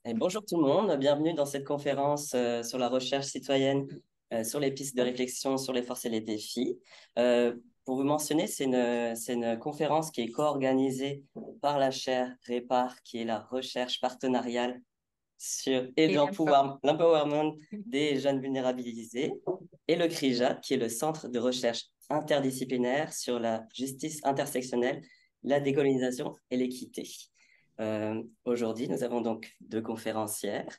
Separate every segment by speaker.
Speaker 1: Et bonjour tout le monde, bienvenue dans cette conférence sur la recherche citoyenne, sur les pistes de réflexion sur les forces et les défis. Euh, pour vous mentionner, c'est une conférence qui est co-organisée par la chaire REPAR, qui est la recherche partenariale sur et
Speaker 2: Et
Speaker 1: l'empowerment des jeunes vulnérabilisés, et le CRIJA, qui est le centre de recherche interdisciplinaire sur la justice intersectionnelle, la décolonisation et l'équité. Aujourd'hui, nous avons donc deux conférencières.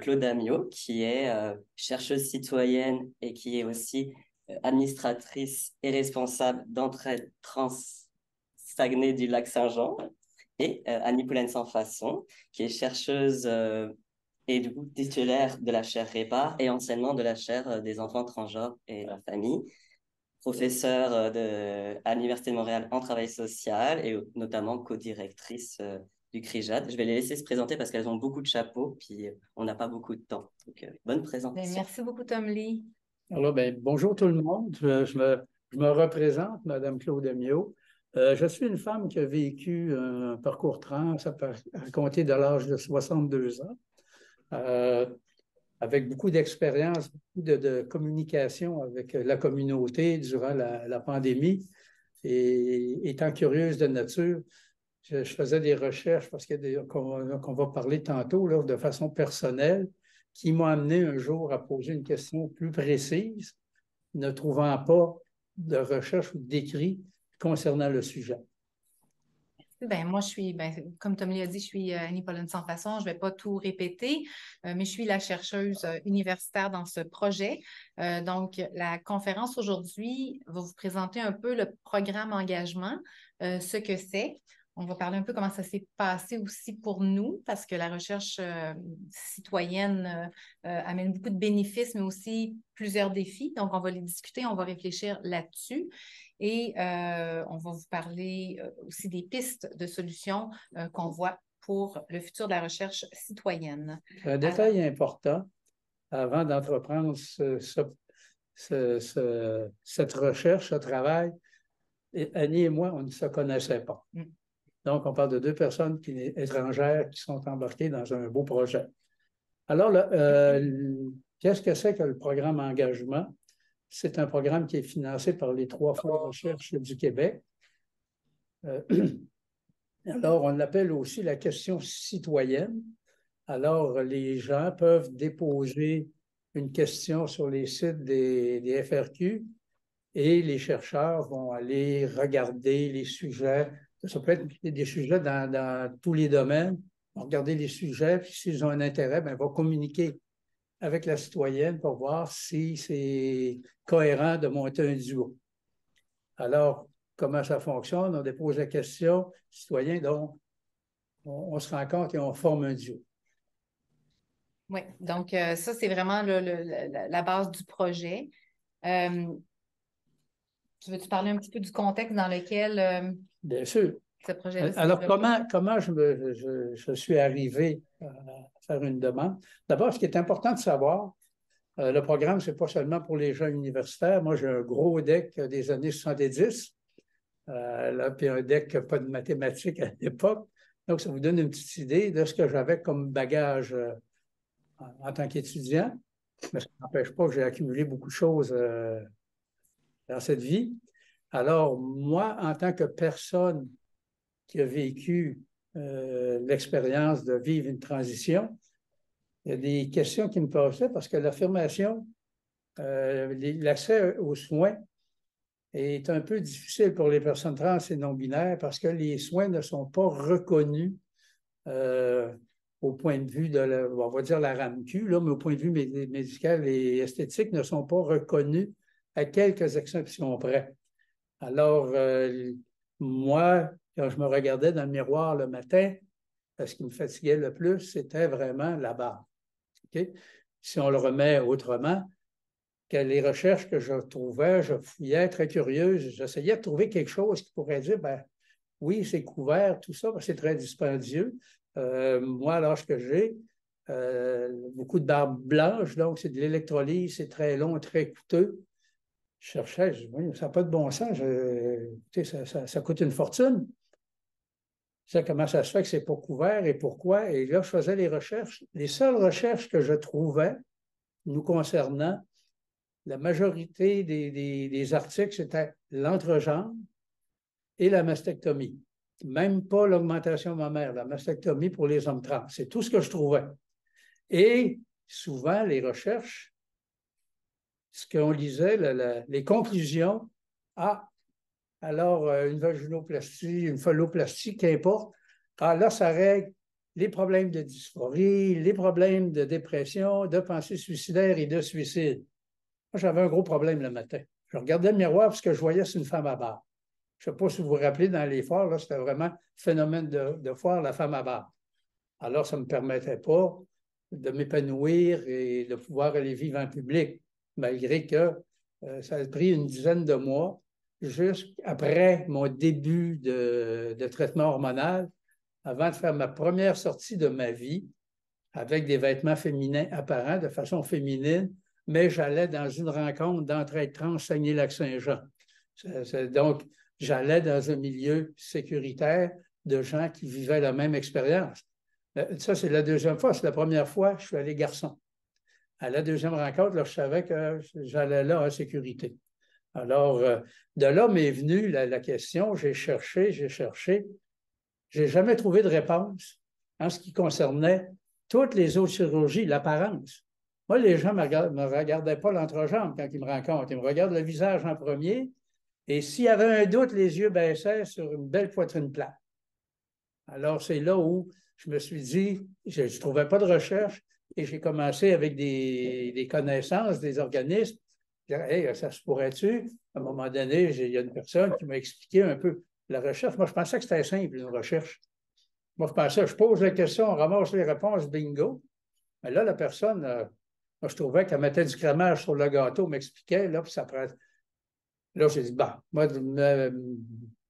Speaker 1: Claude Amiot, qui est chercheuse citoyenne et qui est aussi administratrice et responsable d'Entraide Trans Saguenay du Lac-Saint-Jean, et Annie Poulaine-Sans-Façon, qui est chercheuse et du coup titulaire de la chaire REPAR et anciennement de la chaire des enfants transgenres et la famille, professeure à l'Université de Montréal en travail social et notamment co-directrice du CRIJAD. Je vais les laisser se présenter parce qu'elles ont beaucoup de chapeaux, puis on n'a pas beaucoup de temps. Donc, bonne présentation.
Speaker 2: merci beaucoup, Tom Lee.
Speaker 3: Alors, bonjour tout le monde. Je me représente, Madame Claude Amiot. Je suis une femme qui a vécu un parcours trans à compter de l'âge de 62 ans, euh, avec beaucoup d'expérience, beaucoup de communication avec la communauté durant la pandémie. Et étant curieuse de nature, je faisais des recherches parce qu'on va parler tantôt là, de façon personnelle, qui m'ont amené un jour à poser une question plus précise, ne trouvant pas de recherche ou d'écrit concernant le sujet.
Speaker 2: Moi, comme Tom Lee a dit, je suis Annie Pauline Sans Façon. Je ne vais pas tout répéter, mais je suis la chercheuse universitaire dans ce projet. Donc, la conférence aujourd'hui va vous présenter un peu le programme engagement, ce que c'est. On va parler un peu comment ça s'est passé aussi pour nous, parce que la recherche citoyenne amène beaucoup de bénéfices, mais aussi plusieurs défis. Donc, on va les discuter, on va réfléchir là-dessus. Et on va vous parler aussi des pistes de solutions qu'on voit pour le futur de la recherche citoyenne.
Speaker 3: Un détail important, avant d'entreprendre cette recherche, ce travail, Annie et moi, on ne se connaissait pas. Donc, on parle de deux personnes étrangères qui sont embarquées dans un beau projet. Alors, qu'est-ce que c'est que le programme engagement? C'est un programme qui est financé par les 3 fonds de recherche du Québec. Alors, on l'appelle aussi la question citoyenne. Alors, les gens peuvent déposer une question sur les sites des FRQ et les chercheurs vont aller regarder les sujets. Ça peut être des sujets dans tous les domaines. Ils vont regarder les sujets, puis s'ils ont un intérêt, ils vont communiquer avec la citoyenne pour voir si c'est cohérent de monter un duo. Alors, comment ça fonctionne? On dépose la question, citoyen, donc on se rencontre et on forme un duo.
Speaker 2: Oui, donc ça, c'est vraiment la base du projet. Tu veux-tu parler un petit peu du contexte dans lequel
Speaker 3: Bien sûr.
Speaker 2: ce projet-là s'est
Speaker 3: Alors,
Speaker 2: développé?
Speaker 3: comment je suis arrivé à faire une demande? D'abord, ce qui est important de savoir, le programme, ce n'est pas seulement pour les gens universitaires. Moi, j'ai un gros deck des années 70, puis un deck pas de mathématiques à l'époque. Donc, ça vous donne une petite idée de ce que j'avais comme bagage en tant qu'étudiant. Mais ça n'empêche pas que j'ai accumulé beaucoup de choses dans cette vie. Alors, moi, en tant que personne qui a vécu l'expérience de vivre une transition, il y a des questions qui me posaient parce que l'affirmation, l'accès aux soins est un peu difficile pour les personnes trans et non-binaires parce que les soins ne sont pas reconnus au point de vue on va dire la RAMQ, là, mais au point de vue médical et esthétique, ne sont pas reconnus à quelques exceptions près. Alors, moi, quand je me regardais dans le miroir le matin, ce qui me fatiguait le plus, c'était vraiment la barbe. Okay? Si on le remet autrement, que les recherches que je trouvais, je fouillais très curieuse, j'essayais de trouver quelque chose qui pourrait dire, oui, c'est couvert, tout ça, c'est très dispendieux. Moi, à l'âge que j'ai, beaucoup de barbe blanche, donc c'est de l'électrolyse, c'est très long, très coûteux. Je cherchais, je dis, oui, ça n'a pas de bon sens, ça coûte une fortune. Ça, comment ça se fait que c'est pas couvert et pourquoi? Et là, je faisais les recherches. Les seules recherches que je trouvais nous concernant, la majorité des articles, c'était l'entrejambe et la mastectomie. Même pas l'augmentation mammaire, la mastectomie pour les hommes trans. C'est tout ce que je trouvais. Et souvent, les recherches, ce qu'on lisait, les conclusions, alors une vaginoplastie, une phalloplastie, qu'importe, là, ça règle les problèmes de dysphorie, les problèmes de dépression, de pensée suicidaire et de suicide. Moi, j'avais un gros problème le matin. Je regardais le miroir parce que je voyais c'est une femme à barbe. Je ne sais pas si vous vous rappelez, dans les foires, là, c'était vraiment phénomène de foire, la femme à barbe. Alors, ça ne me permettait pas de m'épanouir et de pouvoir aller vivre en public, malgré que ça a pris une dizaine de mois, jusqu'après mon début de traitement hormonal, avant de faire ma première sortie de ma vie, avec des vêtements féminins apparents, de façon féminine, mais j'allais dans une rencontre d'entraide trans Saguenay-Lac-Saint-Jean. Donc, j'allais dans un milieu sécuritaire de gens qui vivaient la même expérience. Ça, c'est la deuxième fois. C'est la première fois que je suis allé garçon. À la deuxième rencontre, là, je savais que j'allais là en sécurité. Alors, de là m'est venue la question. J'ai cherché. J'ai jamais trouvé de réponse en ce qui concernait toutes les autres chirurgies, l'apparence. Moi, les gens ne me regardaient pas l'entrejambe quand ils me rencontrent. Ils me regardent le visage en premier. Et s'il y avait un doute, les yeux baissaient sur une belle poitrine plate. Alors, c'est là où je me suis dit, je ne trouvais pas de recherche et j'ai commencé avec des connaissances, des organismes. Hey, ça se pourrait-tu? À un moment donné, il y a une personne qui m'a expliqué un peu la recherche. Moi, je pensais que c'était simple, une recherche. Moi, je pensais, je pose la question, on ramasse les réponses, bingo. Mais là, la personne, moi, je trouvais qu'elle mettait du crémage sur le gâteau, m'expliquait, là, puis ça prend. Là, j'ai dit, bon, moi,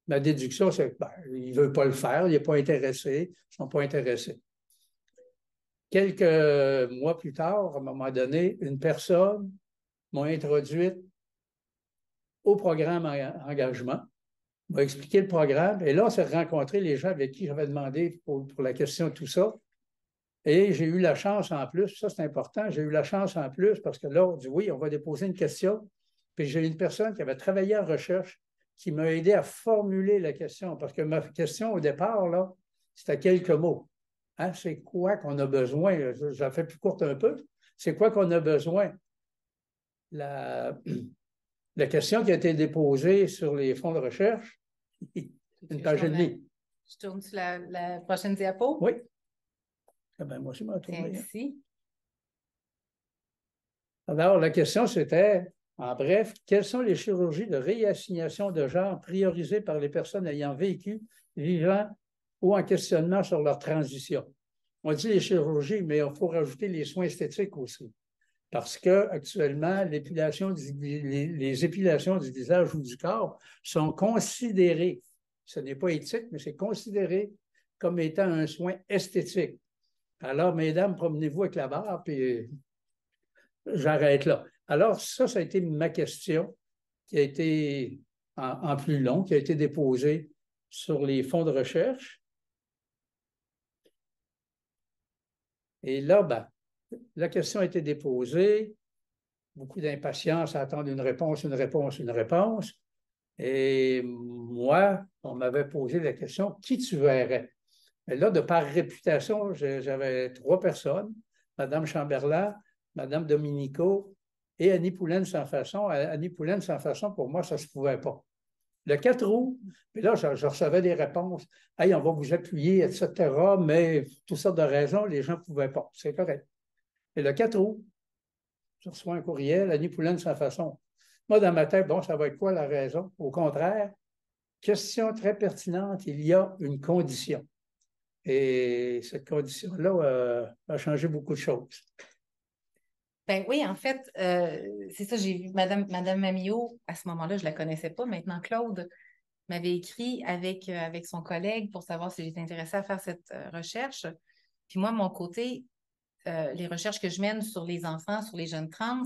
Speaker 3: ma déduction, c'est qu'il ne veut pas le faire, il n'est pas intéressé, ils ne sont pas intéressés. Quelques mois plus tard, à un moment donné, une personne m'a introduite au programme engagement, m'a expliqué le programme, et là, on s'est rencontrés les gens avec qui j'avais demandé pour la question de tout ça. Et j'ai eu la chance en plus, ça c'est important, j'ai eu la chance en plus parce que là, on dit oui, on va déposer une question. Puis j'ai une personne qui avait travaillé en recherche qui m'a aidé à formuler la question. Parce que ma question au départ, là, c'était quelques mots. Hein, c'est quoi qu'on a besoin? J'en fais plus courte un peu. C'est quoi qu'on a besoin? La question qui a été déposée sur les fonds de recherche, une page et demie.
Speaker 2: Je tourne sur la prochaine diapo.
Speaker 3: Oui. Ah ben, moi aussi, je m'en tourne.
Speaker 2: Ici.
Speaker 3: Alors, la question, c'était, en bref, quelles sont les chirurgies de réassignation de genre priorisées par les personnes ayant vécu, vivant ou en questionnement sur leur transition? On dit les chirurgies, mais il faut rajouter les soins esthétiques aussi. Parce qu'actuellement, les épilations du visage ou du corps sont considérées, ce n'est pas éthique, mais c'est considéré comme étant un soin esthétique. Alors, mesdames, promenez-vous avec la barre, puis j'arrête là. Alors, ça a été ma question qui a été en plus long, qui a été déposée sur les fonds de recherche. Et là, ben, la question a été déposée, beaucoup d'impatience à attendre une réponse. Et moi, on m'avait posé la question, qui tu verrais? Et là, de par réputation, j'avais 3 personnes, Mme Chamberlain, Mme Dominico et Annie Poulaine sans façon. Annie Poulaine sans façon, pour moi, ça ne se pouvait pas. Le 4 août, puis là, je recevais des réponses. « Hey, on va vous appuyer, etc. » Mais toutes sortes de raisons, les gens ne pouvaient pas. C'est correct. Et le 4 août, je reçois un courriel, Annie Poulaine sans façon. Moi, dans ma tête, bon, ça va être quoi la raison? Au contraire, question très pertinente, il y a une condition. Et cette condition-là a changé beaucoup de choses.
Speaker 2: Ben oui, en fait, c'est ça, j'ai vu Madame Mamillot, à ce moment-là, je ne la connaissais pas. Maintenant, Claude m'avait écrit avec son collègue pour savoir si j'étais intéressée à faire cette recherche. Puis moi, de mon côté, les recherches que je mène sur les enfants, sur les jeunes trans,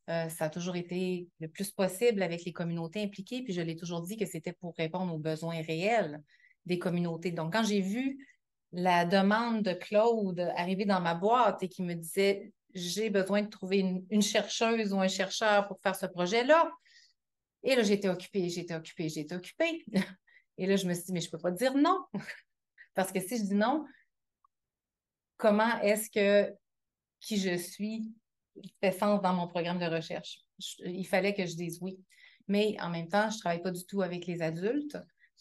Speaker 2: ça a toujours été le plus possible avec les communautés impliquées. Puis je l'ai toujours dit que c'était pour répondre aux besoins réels des communautés. Donc, quand j'ai vu la demande de Claude arriver dans ma boîte et qui me disait « J'ai besoin de trouver une chercheuse ou un chercheur pour faire ce projet-là », et là, j'étais occupée. Et là, je me suis dit « Mais je ne peux pas dire non. » Parce que si je dis non, comment est-ce que qui je suis fait sens dans mon programme de recherche? Il fallait que je dise oui. Mais en même temps, je ne travaille pas du tout avec les adultes.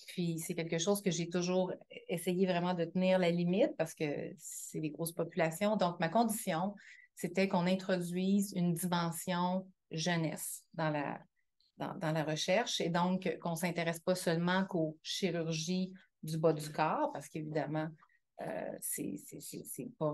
Speaker 2: Puis c'est quelque chose que j'ai toujours essayé vraiment de tenir la limite parce que c'est des grosses populations. Donc, ma condition, c'était qu'on introduise une dimension jeunesse dans la recherche et donc qu'on ne s'intéresse pas seulement qu'aux chirurgies du bas du corps, parce qu'évidemment, c'est pas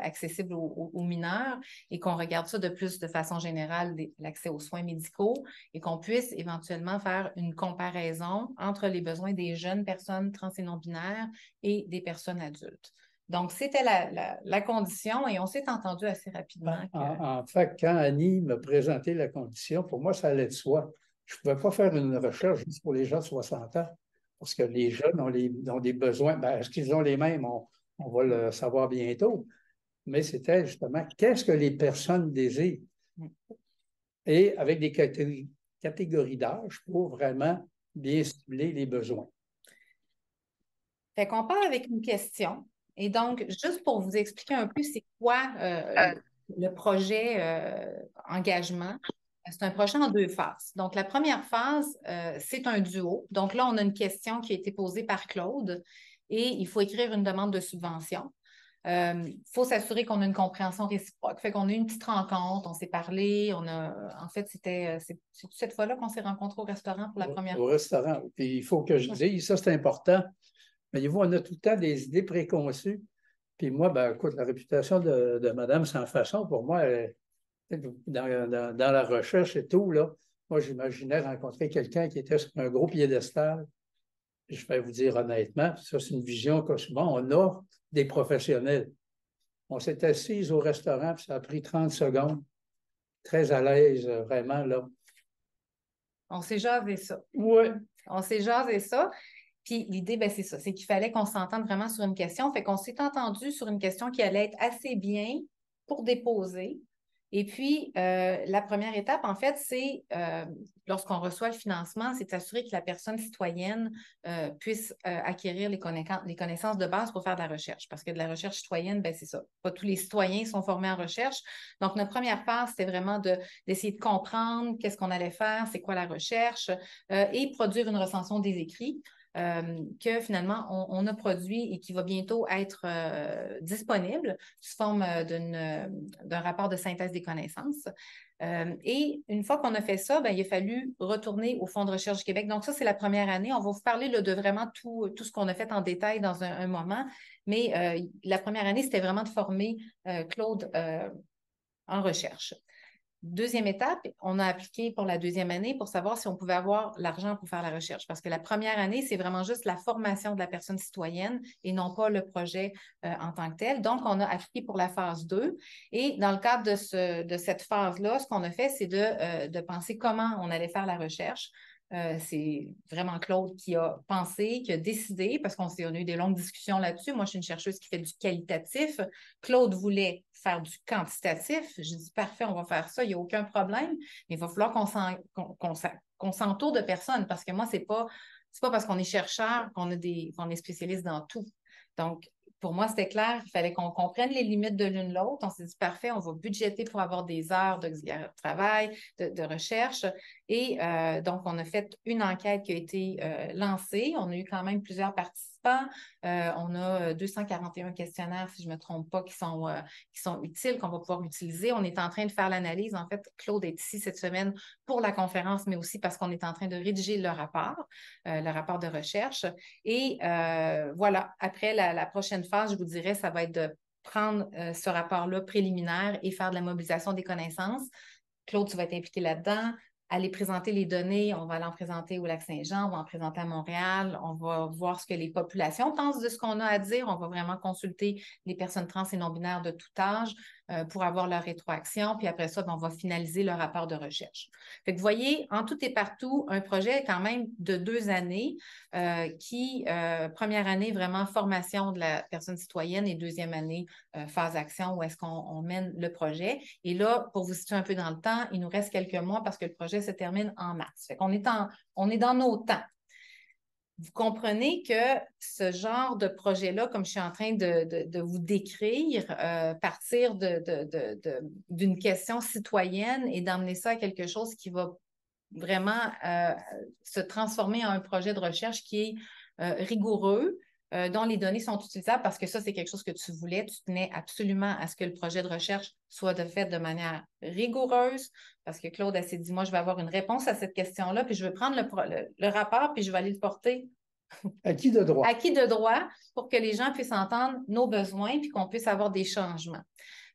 Speaker 2: accessible aux mineurs et qu'on regarde ça de plus de façon générale, l'accès aux soins médicaux et qu'on puisse éventuellement faire une comparaison entre les besoins des jeunes personnes trans et non-binaires et des personnes adultes. Donc, c'était la condition et on s'est entendu assez rapidement.
Speaker 3: En fait, quand Annie m'a présenté la condition, pour moi, ça allait de soi. Je ne pouvais pas faire une recherche juste pour les gens de 60 ans, parce que les jeunes ont des besoins. Ben, est-ce qu'ils ont les mêmes? On va le savoir bientôt. Mais c'était justement, qu'est-ce que les personnes désirent? Et avec des catégories d'âge pour vraiment bien cibler les besoins.
Speaker 2: Fait qu'on part avec une question. Et donc, juste pour vous expliquer un peu c'est quoi le projet engagement, c'est un projet en 2 phases. Donc, la première phase, c'est un duo. Donc là, on a une question qui a été posée par Claude et il faut écrire une demande de subvention. Il faut s'assurer qu'on a une compréhension réciproque. Fait qu'on a eu une petite rencontre, on s'est parlé, en fait, c'est cette fois-là qu'on s'est rencontrés au restaurant pour la première fois.
Speaker 3: Au restaurant. Puis il faut que je dise, ça c'est important. Voyez-vous, on a tout le temps des idées préconçues. Puis moi, ben, écoute, la réputation de Madame Sans Façon, pour moi, dans la recherche et tout, là, moi, j'imaginais rencontrer quelqu'un qui était sur un gros piédestal. Je vais vous dire honnêtement, ça, c'est une vision que souvent, on a des professionnels. On s'est assis au restaurant, puis ça a pris 30 secondes. Très à l'aise, vraiment, là.
Speaker 2: On s'est jasé ça.
Speaker 3: Oui.
Speaker 2: On s'est jasé ça. Puis l'idée, ben, c'est ça, c'est qu'il fallait qu'on s'entende vraiment sur une question. Fait qu'on s'est entendu sur une question qui allait être assez bien pour déposer. Et puis, la première étape, en fait, c'est lorsqu'on reçoit le financement, c'est de s'assurer que la personne citoyenne puisse acquérir les connaissances de base pour faire de la recherche. Parce que de la recherche citoyenne, ben, c'est ça. Pas tous les citoyens sont formés en recherche. Donc, notre première phase, c'était vraiment d'essayer de comprendre qu'est-ce qu'on allait faire, c'est quoi la recherche, et produire une recension des écrits. Que finalement, on a produit et qui va bientôt être disponible sous forme d'un rapport de synthèse des connaissances. Et une fois qu'on a fait ça, ben, il a fallu retourner au Fonds de recherche du Québec. Donc ça, c'est la première année. On va vous parler là, de vraiment tout ce qu'on a fait en détail dans un moment. Mais la première année, c'était vraiment de former Claude en recherche. Deuxième étape, on a appliqué pour la 2e année pour savoir si on pouvait avoir l'argent pour faire la recherche. Parce que la première année, c'est vraiment juste la formation de la personne citoyenne et non pas le projet en tant que tel. Donc, on a appliqué pour la phase 2. Et dans le cadre de cette phase-là, ce qu'on a fait, c'est de penser comment on allait faire la recherche. C'est vraiment Claude qui a pensé, qui a décidé, parce qu'on a eu des longues discussions là-dessus. Moi, je suis une chercheuse qui fait du qualitatif. Claude voulait faire du quantitatif. J'ai dit, parfait, on va faire ça, il n'y a aucun problème. Mais il va falloir qu'on s'entoure de personnes, parce que moi, c'est pas parce qu'on est chercheur qu'on est spécialiste dans tout. Donc, pour moi, c'était clair, il fallait qu'on comprenne les limites de l'une l'autre. On s'est dit, parfait, on va budgéter pour avoir des heures de travail, de recherche. Et donc, on a fait une enquête qui a été lancée. On a eu quand même plusieurs participants. On a 241 questionnaires, si je ne me trompe pas, qui sont utiles, qu'on va pouvoir utiliser. On est en train de faire l'analyse. En fait, Claude est ici cette semaine pour la conférence, mais aussi parce qu'on est en train de rédiger le rapport de recherche. Et voilà, après la prochaine phase, je vous dirais, ça va être de prendre ce rapport-là préliminaire et faire de la mobilisation des connaissances. Claude, tu vas être impliqué là-dedans. Aller présenter les données, on va aller en présenter au Lac-Saint-Jean, on va en présenter à Montréal, on va voir ce que les populations pensent de ce qu'on a à dire, on va vraiment consulter les personnes trans et non-binaires de tout âge, pour avoir leur rétroaction. Puis après ça, on va finaliser le rapport de recherche. Fait que vous voyez, en tout et partout, un projet quand même de 2 années première année, vraiment formation de la personne citoyenne et deuxième année, phase action où est-ce qu'on mène le projet. Et là, pour vous situer un peu dans le temps, il nous reste quelques mois parce que le projet se termine en mars. Fait qu'on on est dans nos temps. Vous comprenez que ce genre de projet-là, comme je suis en train de vous décrire, partir d'une question citoyenne et d'emmener ça à quelque chose qui va vraiment se transformer en un projet de recherche qui est rigoureux, dont les données sont utilisables parce que ça, c'est quelque chose que tu voulais. Tu tenais absolument à ce que le projet de recherche soit fait de manière rigoureuse parce que Claude, elle s'est dit, moi, je vais avoir une réponse à cette question-là, puis je vais prendre le rapport, puis je vais aller le porter
Speaker 3: Acquis de droit.
Speaker 2: Acquis de droit pour que les gens puissent entendre nos besoins puis qu'on puisse avoir des changements.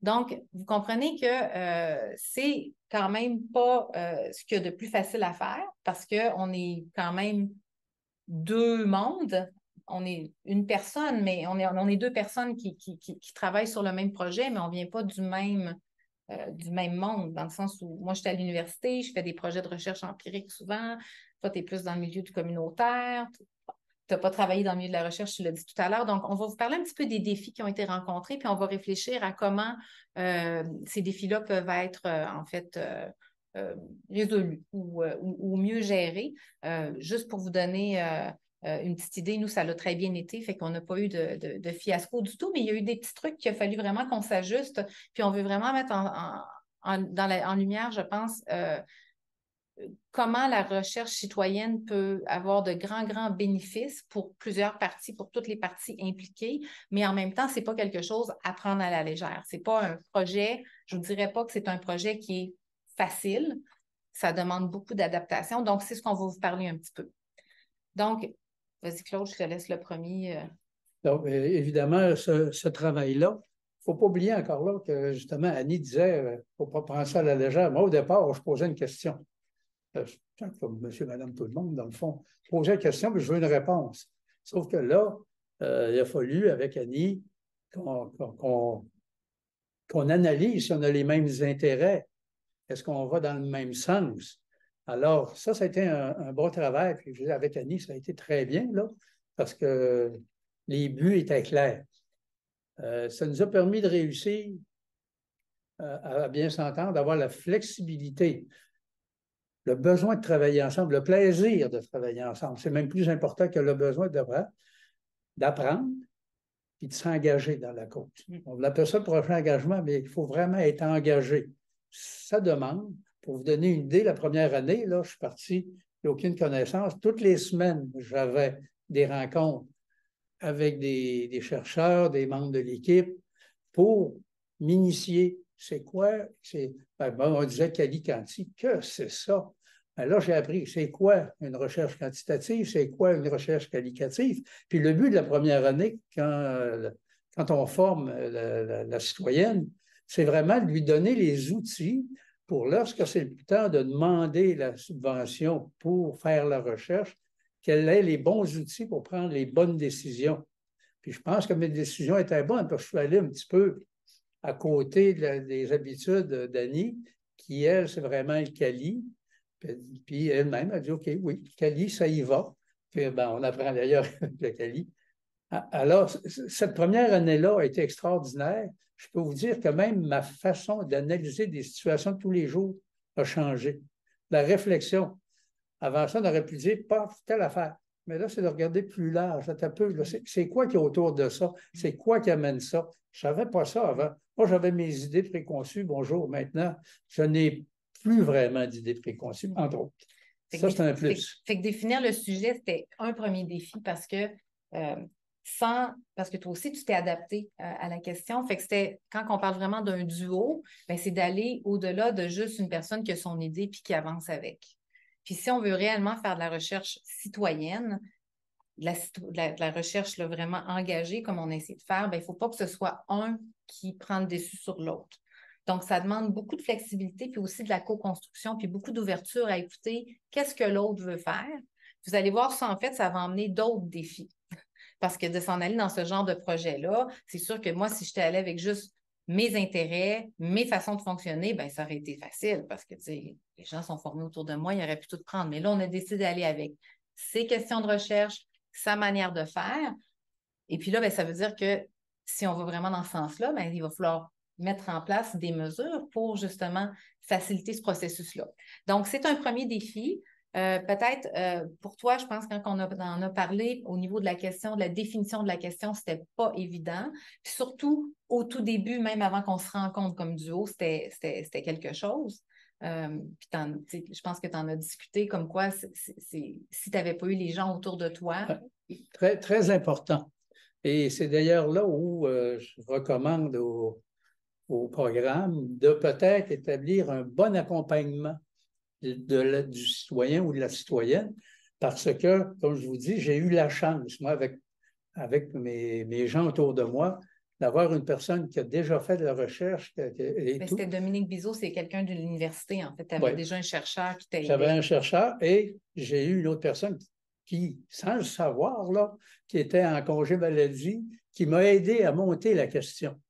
Speaker 2: Donc, vous comprenez que c'est quand même pas ce qu'il y a de plus facile à faire parce qu'on est quand même 2 mondes. On est une personne, mais on est 2 personnes qui travaillent sur le même projet, mais on ne vient pas du même monde, dans le sens où moi, j'étais à l'université, je fais des projets de recherche empirique souvent. Toi, tu es plus dans le milieu du communautaire. Tu n'as pas travaillé dans le milieu de la recherche, tu l'as dit tout à l'heure. Donc, on va vous parler un petit peu des défis qui ont été rencontrés, puis on va réfléchir à comment ces défis-là peuvent être, résolus ou mieux gérés. Juste pour vous donner une petite idée, nous, ça l'a très bien été, fait qu'on n'a pas eu de fiasco du tout, mais il y a eu des petits trucs qu'il a fallu vraiment qu'on s'ajuste, puis on veut vraiment mettre en lumière, je pense, comment la recherche citoyenne peut avoir de grands bénéfices pour plusieurs parties, pour toutes les parties impliquées, mais en même temps, ce n'est pas quelque chose à prendre à la légère. Ce n'est pas un projet, je ne vous dirais pas que c'est un projet qui est facile, ça demande beaucoup d'adaptation, donc c'est ce qu'on va vous parler un petit peu. Donc, vas-y Claude, je te laisse le premier.
Speaker 3: Donc, évidemment, ce travail-là, il ne faut pas oublier encore là que justement, Annie disait, il ne faut pas prendre ça à la légère. Moi, au départ, je posais une question. Comme monsieur, madame, tout le monde, dans le fond, je posais une question, puis je veux une réponse. Sauf que là, il a fallu, avec Annie, qu'on analyse si on a les mêmes intérêts. Est-ce qu'on va dans le même sens? Alors, ça a été un bon travail. Puis, avec Annie, ça a été très bien, là, parce que les buts étaient clairs. Ça nous a permis de réussir à bien s'entendre, d'avoir la flexibilité, le besoin de travailler ensemble, le plaisir de travailler ensemble. C'est même plus important que le besoin d'apprendre et de s'engager dans la cause. On appelle ça le prochain engagement, mais il faut vraiment être engagé. Ça demande, pour vous donner une idée, la première année, là, je suis parti, il n'y a aucune connaissance. Toutes les semaines, j'avais des rencontres avec des chercheurs, des membres de l'équipe pour m'initier. C'est quoi? On disait quali-quanti. Que c'est ça? Alors, j'ai appris c'est quoi une recherche quantitative, c'est quoi une recherche qualitative. Puis le but de la première année, quand on forme la citoyenne, c'est vraiment de lui donner les outils pour lorsque c'est le temps de demander la subvention pour faire la recherche, qu'elle ait les bons outils pour prendre les bonnes décisions. Puis je pense que mes décisions étaient bonnes parce que je suis allé un petit peu à côté des habitudes d'Annie, qui, elle, c'est vraiment le Cali. Puis elle-même a dit, OK, oui, Cali, ça y va. Puis, on apprend d'ailleurs le Cali. Alors, cette première année-là a été extraordinaire. Je peux vous dire que même ma façon d'analyser des situations de tous les jours a changé. La réflexion. Avant ça, on aurait pu dire, pas telle affaire. Mais là, c'est de regarder plus large. C'est quoi qui est autour de ça? C'est quoi qui amène ça? Je ne savais pas ça avant. Moi, j'avais mes idées préconçues. Bonjour, maintenant, je n'ai plus vraiment d'idées préconçues, entre autres. Ça, c'est un plus.
Speaker 2: Fait que définir le sujet, c'était un premier défi parce que toi aussi, tu t'es adapté à la question. Fait que c'était, quand on parle vraiment d'un duo, c'est d'aller au-delà de juste une personne qui a son idée puis qui avance avec. Puis si on veut réellement faire de la recherche citoyenne, de la recherche là, vraiment engagée, comme on essaie de faire, il ne faut pas que ce soit un qui prend le dessus sur l'autre. Donc, ça demande beaucoup de flexibilité, puis aussi de la co-construction, puis beaucoup d'ouverture à écouter qu'est-ce que l'autre veut faire. Vous allez voir ça, en fait, ça va emmener d'autres défis. Parce que de s'en aller dans ce genre de projet-là, c'est sûr que moi, si j'étais allée avec juste mes intérêts, mes façons de fonctionner, ben ça aurait été facile parce que, tu sais, les gens sont formés autour de moi, ils auraient pu tout prendre. Mais là, on a décidé d'aller avec ses questions de recherche, sa manière de faire. Et puis là, ben, ça veut dire que si on va vraiment dans ce sens-là, ben, il va falloir mettre en place des mesures pour justement faciliter ce processus-là. Donc, c'est un premier défi. Peut-être pour toi, je pense quand on en a parlé au niveau de la question, de la définition de la question, c'était pas évident. Puis surtout, au tout début, même avant qu'on se rencontre comme duo, c'était quelque chose. Puis je pense que tu en as discuté comme quoi si tu n'avais pas eu les gens autour de toi.
Speaker 3: Très, très important. Et c'est d'ailleurs là où je recommande au programme de peut-être établir un bon accompagnement du citoyen ou de la citoyenne, parce que, comme je vous dis, j'ai eu la chance, moi, avec mes gens autour de moi, d'avoir une personne qui a déjà fait de la recherche.
Speaker 2: C'était Dominique Bizot, c'est quelqu'un de l'université, en fait. Tu avais déjà un chercheur qui t'a aidé.
Speaker 3: J'avais un chercheur et j'ai eu une autre personne qui, sans le savoir, là, qui était en congé maladie, qui m'a aidé à monter la question.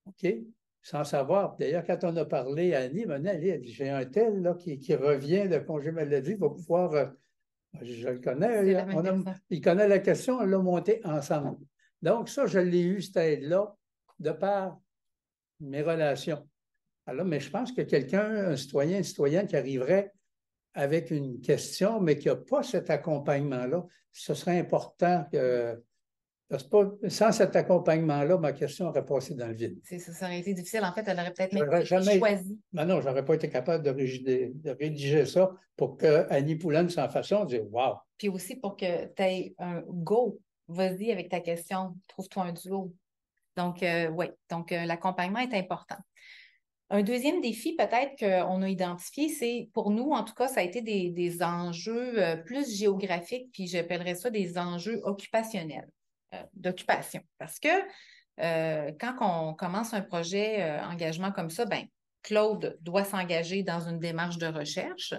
Speaker 3: OK? Sans savoir. D'ailleurs, quand on a parlé à Annie, elle a dit, j'ai un tel là, qui revient de congé maladie, il va pouvoir... je le connais. Il connaît la question, on l'a monté ensemble. Donc, ça, je l'ai eu, cette aide-là, de par mes relations. Alors, mais je pense que quelqu'un, un citoyen, une citoyenne qui arriverait avec une question, mais qui n'a pas cet accompagnement-là, ce serait important que... Parce que sans cet accompagnement-là, ma question aurait passé dans le vide.
Speaker 2: Ça aurait été difficile. En fait, elle aurait peut-être même choisi.
Speaker 3: Ben non, je n'aurais pas été capable de rédiger ça pour que Annie Poulain s'en façon dire « wow ».
Speaker 2: Puis aussi pour que tu aies un go. Vas-y avec ta question. Trouve-toi un duo. Donc, oui. Donc, l'accompagnement est important. Un deuxième défi, peut-être qu'on a identifié, c'est pour nous, en tout cas, ça a été des enjeux plus géographiques, puis j'appellerais ça des enjeux occupationnels, d'occupation. Parce que quand on commence un projet engagement comme ça, ben Claude doit s'engager dans une démarche de recherche,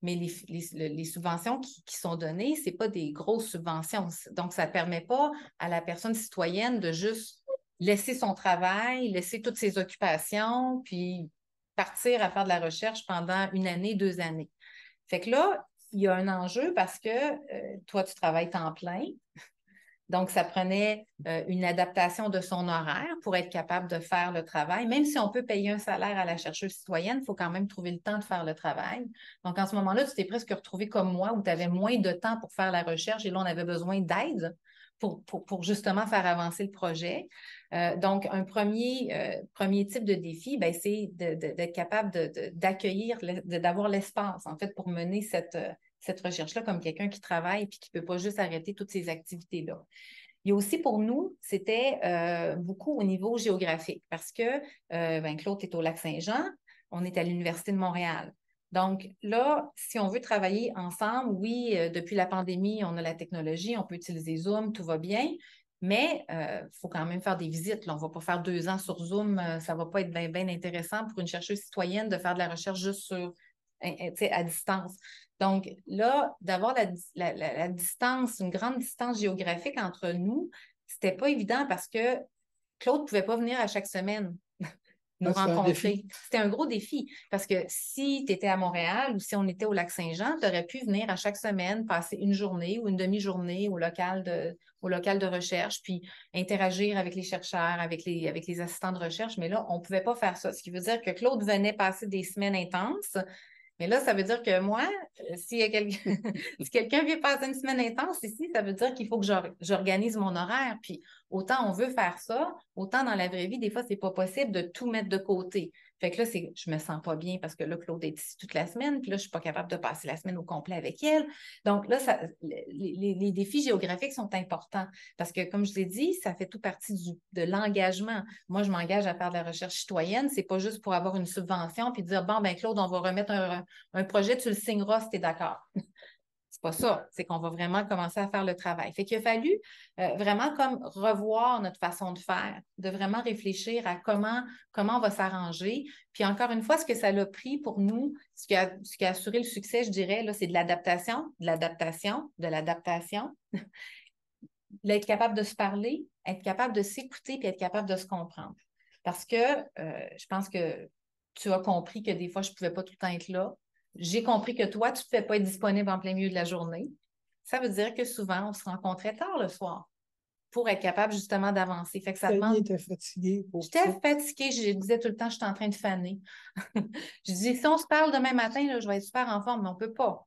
Speaker 2: mais les subventions qui sont données, ce n'est pas des grosses subventions. Donc, ça ne permet pas à la personne citoyenne de juste laisser son travail, laisser toutes ses occupations, puis partir à faire de la recherche pendant 1 année, 2 années. Fait que là, il y a un enjeu parce que toi, tu travailles temps plein. Donc, ça prenait une adaptation de son horaire pour être capable de faire le travail. Même si on peut payer un salaire à la chercheuse citoyenne, il faut quand même trouver le temps de faire le travail. Donc, en ce moment-là, tu t'es presque retrouvé comme moi où tu avais moins de temps pour faire la recherche et là, on avait besoin d'aide pour justement faire avancer le projet. Donc, un premier type de défi, ben, c'est d'être capable d'accueillir, d'avoir l'espace, en fait, pour mener cette recherche-là comme quelqu'un qui travaille et qui ne peut pas juste arrêter toutes ces activités-là. Il y a aussi pour nous, c'était beaucoup au niveau géographique parce que Claude est au Lac-Saint-Jean, on est à l'Université de Montréal. Donc là, si on veut travailler ensemble, oui, depuis la pandémie, on a la technologie, on peut utiliser Zoom, tout va bien, mais il faut quand même faire des visites. Là, on ne va pas faire 2 ans sur Zoom, ça ne va pas être bien intéressant pour une chercheuse citoyenne de faire de la recherche juste à distance. Donc là, d'avoir la distance, une grande distance géographique entre nous, c'était pas évident parce que Claude ne pouvait pas venir à chaque semaine nous rencontrer. C'était un gros défi parce que si tu étais à Montréal ou si on était au Lac-Saint-Jean, tu aurais pu venir à chaque semaine, passer une journée ou une demi-journée au local de recherche, puis interagir avec les chercheurs, avec les assistants de recherche. Mais là, on ne pouvait pas faire ça. Ce qui veut dire que Claude venait passer des semaines intenses. Mais là, ça veut dire que moi, si quelqu'un vient passer une semaine intense ici, ça veut dire qu'il faut que j'organise mon horaire. Puis autant on veut faire ça, autant dans la vraie vie, des fois, c'est pas possible de tout mettre de côté. Fait que là, je me sens pas bien parce que là, Claude est ici toute la semaine, puis là, je suis pas capable de passer la semaine au complet avec elle. Donc là, les défis géographiques sont importants parce que, comme je l'ai dit, ça fait tout partie de l'engagement. Moi, je m'engage à faire de la recherche citoyenne. C'est pas juste pour avoir une subvention puis dire, bon, ben Claude, on va remettre un projet, tu le signeras si tu es d'accord. C'est pas ça. C'est qu'on va vraiment commencer à faire le travail. Fait qu'il a fallu vraiment comme revoir notre façon de faire, de vraiment réfléchir à comment on va s'arranger. Puis encore une fois, ce que ça l'a pris pour nous, ce qui a assuré le succès, je dirais, là, c'est de l'adaptation, de l'adaptation, de l'adaptation. Être capable de se parler, être capable de s'écouter puis être capable de se comprendre. Parce que je pense que tu as compris que des fois, je ne pouvais pas tout le temps être là. J'ai compris que toi, tu ne pouvais pas être disponible en plein milieu de la journée. Ça veut dire que souvent, on se rencontrait tard le soir pour être capable justement d'avancer. Fait que ça demande...
Speaker 3: était fatigué pour
Speaker 2: J'étais fatiguée, je disais tout le temps, je suis en train de faner. Je dis, si on se parle demain matin, là, je vais être super en forme, mais on ne peut pas.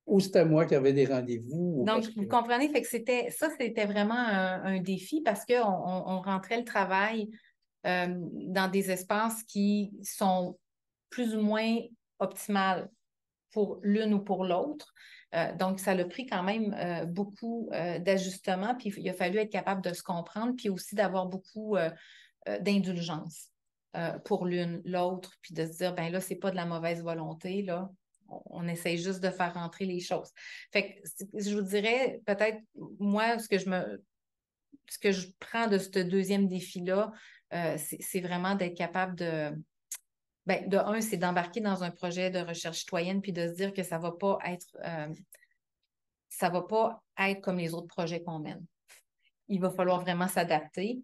Speaker 3: Ou c'était moi qui avais des rendez-vous.
Speaker 2: Donc, vous comprenez, fait que c'était vraiment un défi parce qu'on rentrait le travail dans des espaces qui sont plus ou moins optimales pour l'une ou pour l'autre. Donc, ça a pris quand même beaucoup d'ajustements, puis il a fallu être capable de se comprendre, puis aussi d'avoir beaucoup d'indulgence pour l'une, l'autre, puis de se dire, ben là, c'est pas de la mauvaise volonté, là. On essaye juste de faire rentrer les choses. Fait que je vous dirais, peut-être, moi, ce que je prends de ce deuxième défi-là, c'est vraiment d'être capable de un, c'est d'embarquer dans un projet de recherche citoyenne puis de se dire que ça va pas être comme les autres projets qu'on mène. Il va falloir vraiment s'adapter.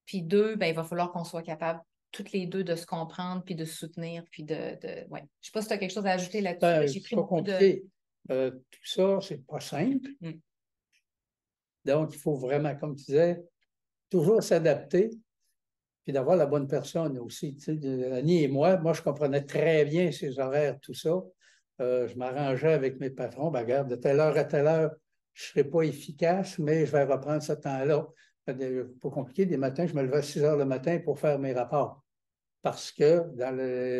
Speaker 2: Puis deux, ben, il va falloir qu'on soit capable toutes les deux de se comprendre puis de se soutenir puis ouais. Je ne sais pas si tu as quelque chose à ajouter là-dessus. J'ai pris beaucoup
Speaker 3: compliqué. Tout ça, c'est pas simple. Donc, il faut vraiment, comme tu disais, toujours s'adapter puis d'avoir la bonne personne aussi. Tu sais, Annie et moi, je comprenais très bien ses horaires, tout ça. Je m'arrangeais avec mes patrons. Ben, regarde, de telle heure à telle heure, je ne serai pas efficace, mais je vais reprendre ce temps-là. Pas compliqué, des matins, je me levais à 6 heures le matin pour faire mes rapports. Parce que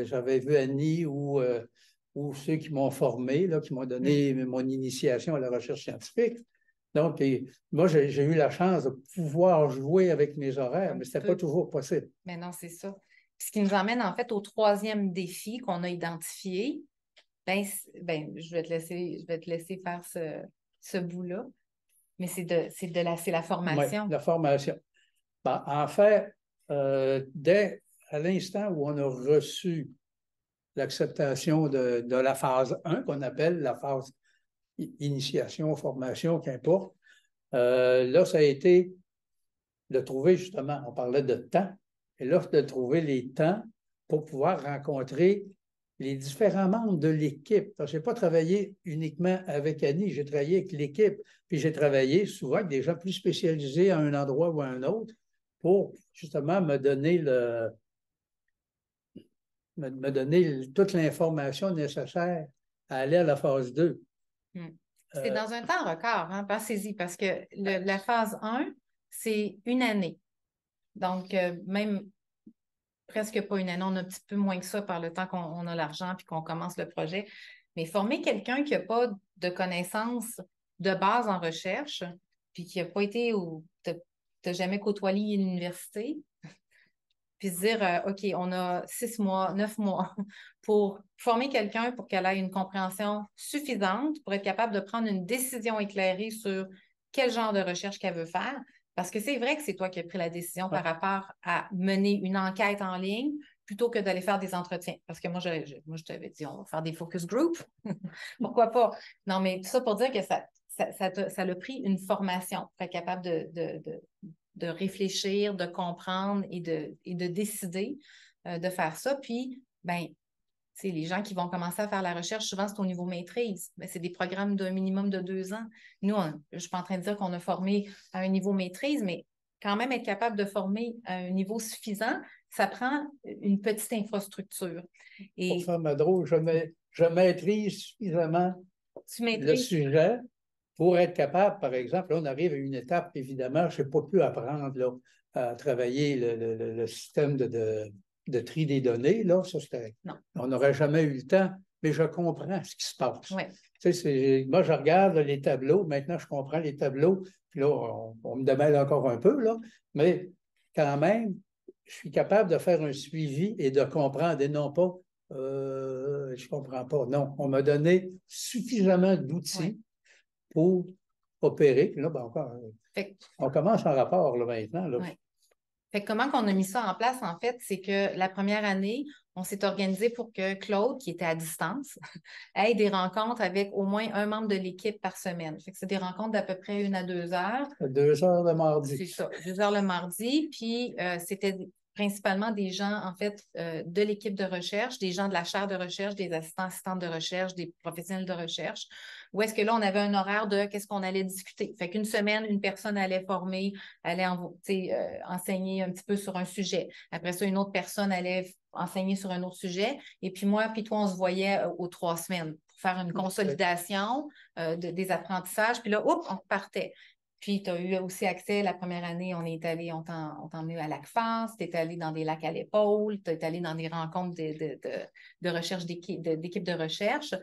Speaker 3: j'avais vu Annie ou ceux qui m'ont formé, là, qui m'ont donné mon initiation à la recherche scientifique. Donc, moi, j'ai eu la chance de pouvoir jouer avec mes horaires, mais ce n'était pas toujours possible.
Speaker 2: Mais non, c'est ça. Puis ce qui nous emmène en fait au troisième défi qu'on a identifié. Je vais te laisser faire ce bout-là. Mais c'est la formation.
Speaker 3: Oui, la formation. Ben, en fait, à l'instant où on a reçu l'acceptation de la phase 1, qu'on appelle la phase initiation, formation, qu'importe, là, ça a été de trouver justement, on parlait de temps, et là, de trouver les temps pour pouvoir rencontrer les différents membres de l'équipe. Je n'ai pas travaillé uniquement avec Annie, j'ai travaillé avec l'équipe, puis j'ai travaillé souvent avec des gens plus spécialisés à un endroit ou à un autre pour justement me donner toute l'information nécessaire à aller à la phase 2.
Speaker 2: C'est dans un temps record, hein? Pensez-y, parce que la phase 1, c'est une année. Donc, même presque pas une année, on a un petit peu moins que ça par le temps qu'on a l'argent puis qu'on commence le projet. Mais former quelqu'un qui n'a pas de connaissances de base en recherche, puis qui n'a pas été ou t'as jamais côtoyé l'université, puis se dire, OK, on a 6 mois, 9 mois pour former quelqu'un pour qu'elle ait une compréhension suffisante pour être capable de prendre une décision éclairée sur quel genre de recherche qu'elle veut faire. Parce que c'est vrai que c'est toi qui as pris la décision par rapport à mener une enquête en ligne plutôt que d'aller faire des entretiens. Parce que moi, je t'avais dit, on va faire des focus group. Pourquoi pas? Non, mais tout ça pour dire que ça a pris une formation pour être capable de réfléchir, de comprendre et de décider de faire ça. Puis, les gens qui vont commencer à faire la recherche, souvent, c'est au niveau maîtrise. C'est des programmes d'un minimum de 2 ans. Nous, je ne suis pas en train de dire qu'on a formé à un niveau maîtrise, mais quand même être capable de former à un niveau suffisant, ça prend une petite infrastructure.
Speaker 3: Pour faire ma drôle, je maîtrise suffisamment le sujet pour être capable, par exemple, là, on arrive à une étape, évidemment, je n'ai pas pu apprendre là, à travailler le système de tri des données. Là, ça, on n'aurait jamais eu le temps, mais je comprends ce qui se passe.
Speaker 2: Ouais.
Speaker 3: Moi, je regarde les tableaux, maintenant je comprends les tableaux, puis là, on me démêle encore un peu, là, mais quand même, je suis capable de faire un suivi et de comprendre, et non pas, je ne comprends pas. Non, on m'a donné suffisamment d'outils pour opérer. Puis là, on commence en rapport là, maintenant. Là.
Speaker 2: Ouais. Fait que comment qu'on a mis ça en place, en fait, c'est que la première année, on s'est organisé pour que Claude, qui était à distance, ait des rencontres avec au moins un membre de l'équipe par semaine. Fait que c'est des rencontres d'à peu près 1 à 2 heures.
Speaker 3: 2 heures le mardi.
Speaker 2: C'est ça, 2 heures le mardi. Puis c'était principalement des gens, en fait, de l'équipe de recherche, des gens de la chaire de recherche, des assistantes de recherche, des professionnels de recherche, où est-ce que là, on avait un horaire de qu'est-ce qu'on allait discuter. Fait qu'une semaine, une personne allait former, allait enseigner un petit peu sur un sujet. Après ça, une autre personne allait enseigner sur un autre sujet. Et puis moi, puis toi, on se voyait aux 3 semaines pour faire une consolidation des apprentissages. Puis là, on repartait. Puis, tu as eu aussi accès, la première année, on t'a emmené à Lac-Face, tu es allé dans des lacs à l'épaule, tu es allé dans des rencontres de recherche d'équipes de recherche.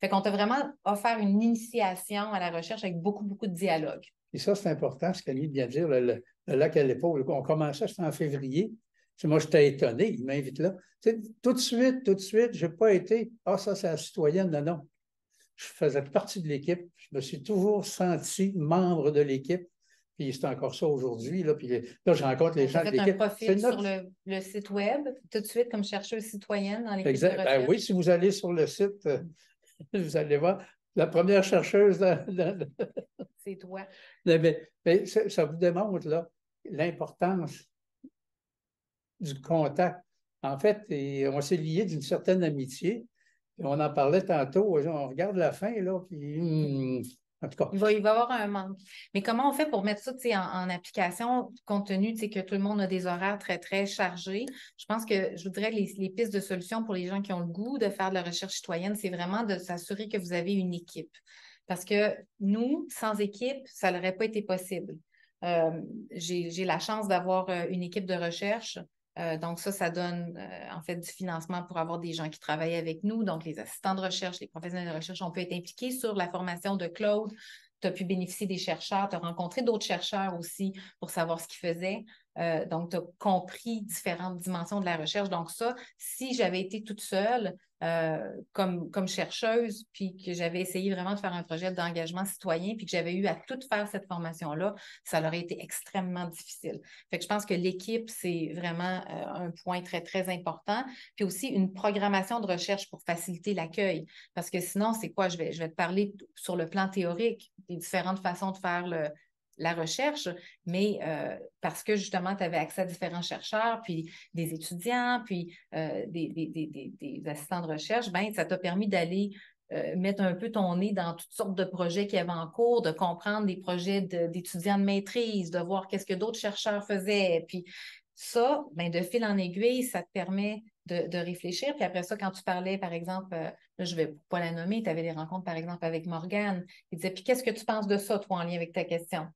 Speaker 2: Fait qu'on t'a vraiment offert une initiation à la recherche avec beaucoup, beaucoup de dialogue.
Speaker 3: Et ça, c'est important, ce qu'Annie vient de dire, le lac à l'épaule. On commençait, c'était en février. Moi, j'étais étonné, il m'invite là. Tout de suite, je n'ai pas été, ça, c'est la citoyenne. Non, non. Je faisais partie de l'équipe. Je me suis toujours senti membre de l'équipe. Puis c'est encore ça aujourd'hui. Puis là, je rencontre les gens de l'équipe.
Speaker 2: Tu as fait un profil sur le site web, tout de suite, comme chercheuse citoyenne dans l'équipe de recherche.
Speaker 3: Ben oui, si vous allez sur le site, vous allez voir la première chercheuse.
Speaker 2: C'est toi.
Speaker 3: Mais ça vous démontre l'importance du contact. En fait, on s'est liés d'une certaine amitié. On en parlait tantôt, on regarde la fin, là, puis en tout cas.
Speaker 2: Il va y avoir un manque. Mais comment on fait pour mettre ça en application, compte tenu que tout le monde a des horaires très, très chargés? Je pense que je voudrais les pistes de solutions pour les gens qui ont le goût de faire de la recherche citoyenne, c'est vraiment de s'assurer que vous avez une équipe. Parce que nous, sans équipe, ça n'aurait pas été possible. J'ai la chance d'avoir une équipe de recherche. Donc, ça donne en fait du financement pour avoir des gens qui travaillent avec nous. Donc, les assistants de recherche, les professionnels de recherche, on peut être impliqués sur la formation de Claude. Tu as pu bénéficier des chercheurs, tu as rencontré d'autres chercheurs aussi pour savoir ce qu'ils faisaient. Donc, tu as compris différentes dimensions de la recherche. Donc, ça, si j'avais été toute seule comme chercheuse, puis que j'avais essayé vraiment de faire un projet d'engagement citoyen, puis que j'avais eu à tout faire cette formation-là, ça aurait été extrêmement difficile. Fait que je pense que l'équipe, c'est vraiment un point très, très important. Puis aussi, une programmation de recherche pour faciliter l'accueil. Parce que sinon, c'est quoi? Je vais te parler sur le plan théorique des différentes façons de faire la recherche, mais parce que justement, tu avais accès à différents chercheurs, puis des étudiants, puis des assistants de recherche, ben, ça t'a permis d'aller mettre un peu ton nez dans toutes sortes de projets qu'il y avait en cours, de comprendre des projets d'étudiants de maîtrise, de voir qu'est-ce que d'autres chercheurs faisaient. Puis ça, ben, de fil en aiguille, ça te permet de réfléchir. Puis après ça, quand tu parlais, par exemple, là, je ne vais pas la nommer, tu avais des rencontres, par exemple, avec Morgane. Il disait, puis qu'est-ce que tu penses de ça, toi, en lien avec ta question?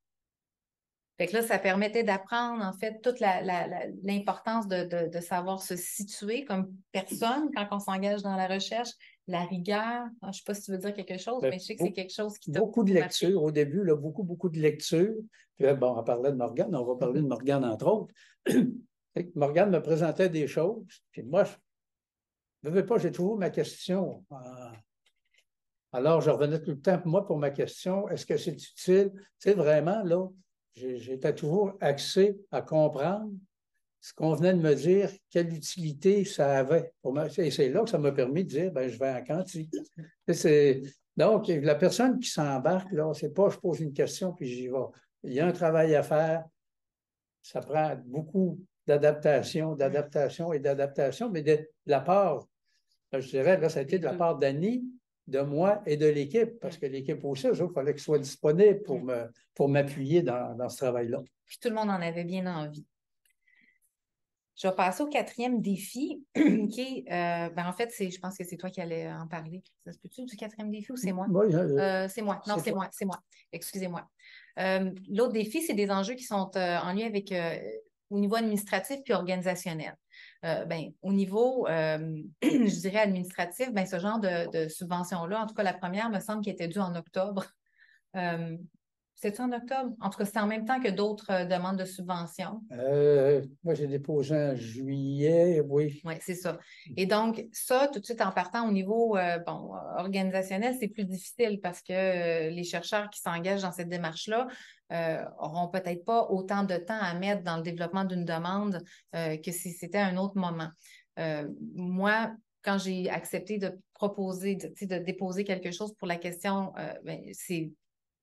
Speaker 2: Fait que là, ça permettait d'apprendre, en fait, toute l'importance de savoir se situer comme personne quand on s'engage dans la recherche, la rigueur. Je ne sais pas si tu veux dire quelque chose, mais je sais que c'est quelque chose qui t'a
Speaker 3: beaucoup de lecture au début, là, beaucoup de lecture. Puis là, bon, on parlait de Morgane, on va parler de Morgane, entre autres. Morgane me présentait des choses, puis moi, je ne veux pas, j'ai trouvé ma question. Alors, je revenais tout le temps, moi, pour ma question, est-ce que c'est utile? Tu sais, vraiment, là, j'étais toujours axé à comprendre ce qu'on venait de me dire, quelle utilité ça avait. Et c'est là que ça m'a permis de dire, ben, je vais en quantité. Donc, la personne qui s'embarque, là, c'est pas je pose une question puis j'y vais. Il y a un travail à faire. Ça prend beaucoup d'adaptation, mais de la part, je dirais, là, ça a été de la part d'Annie, de moi et de l'équipe, parce que l'équipe aussi, il fallait qu'elle soit disponible pour m'appuyer dans ce travail-là.
Speaker 2: Puis tout le monde en avait bien envie. Je vais passer au 4e défi, qui est, ben en fait, je pense que c'est toi qui allais en parler. Ça se peut-tu du 4e défi ou c'est moi?
Speaker 3: Oui,
Speaker 2: c'est moi. Non, c'est moi. Excusez-moi. L'autre défi, c'est des enjeux qui sont en lien avec au niveau administratif puis organisationnel. Au niveau, je dirais, administratif, ben, ce genre de subvention-là, en tout cas, la première me semble qu'elle était due en octobre. C'est-tu en octobre? En tout cas, c'est en même temps que d'autres demandes de subvention.
Speaker 3: Moi, j'ai déposé en juillet, oui.
Speaker 2: Oui, c'est ça. Et donc, ça, tout de suite en partant au niveau organisationnel, c'est plus difficile parce que les chercheurs qui s'engagent dans cette démarche-là n'auront peut-être pas autant de temps à mettre dans le développement d'une demande que si c'était un autre moment. Moi, quand j'ai accepté de proposer, de déposer quelque chose pour la question, c'est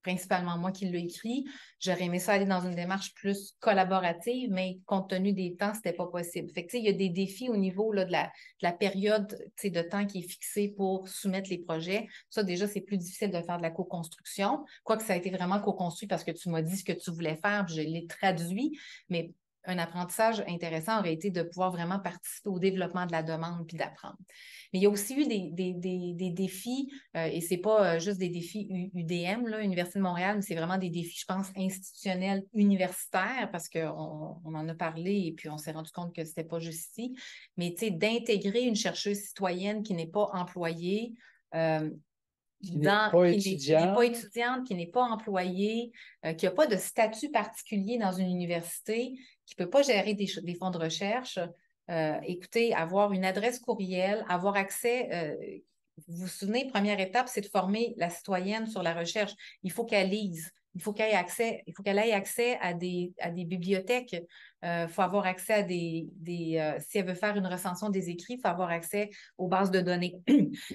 Speaker 2: principalement moi qui l'ai écrit. J'aurais aimé ça aller dans une démarche plus collaborative, mais compte tenu des temps, c'était pas possible. Fait que, il y a des défis au niveau là, de la période de temps qui est fixée pour soumettre les projets. Ça, déjà, c'est plus difficile de faire de la co-construction. Quoique ça a été vraiment co-construit parce que tu m'as dit ce que tu voulais faire, puis je l'ai traduit, mais un apprentissage intéressant aurait été de pouvoir vraiment participer au développement de la demande puis d'apprendre. Mais il y a aussi eu des défis, et ce n'est pas juste des défis UDM, là, Université de Montréal, mais c'est vraiment des défis, je pense, institutionnels, universitaires, parce qu'on en a parlé et puis on s'est rendu compte que ce n'était pas juste ici. Mais d'intégrer une chercheuse citoyenne qui n'est pas employée,
Speaker 3: qui n'est pas
Speaker 2: étudiante, qui n'est pas employée, qui n'a pas de statut particulier dans une université, qui ne peut pas gérer des fonds de recherche. Écoutez, avoir une adresse courriel, avoir accès, vous vous souvenez, première étape, c'est de former la citoyenne sur la recherche. Il faut qu'elle lise. Il faut qu'elle ait accès à des bibliothèques. Il faut avoir accès à si elle veut faire une recension des écrits, il faut avoir accès aux bases de données.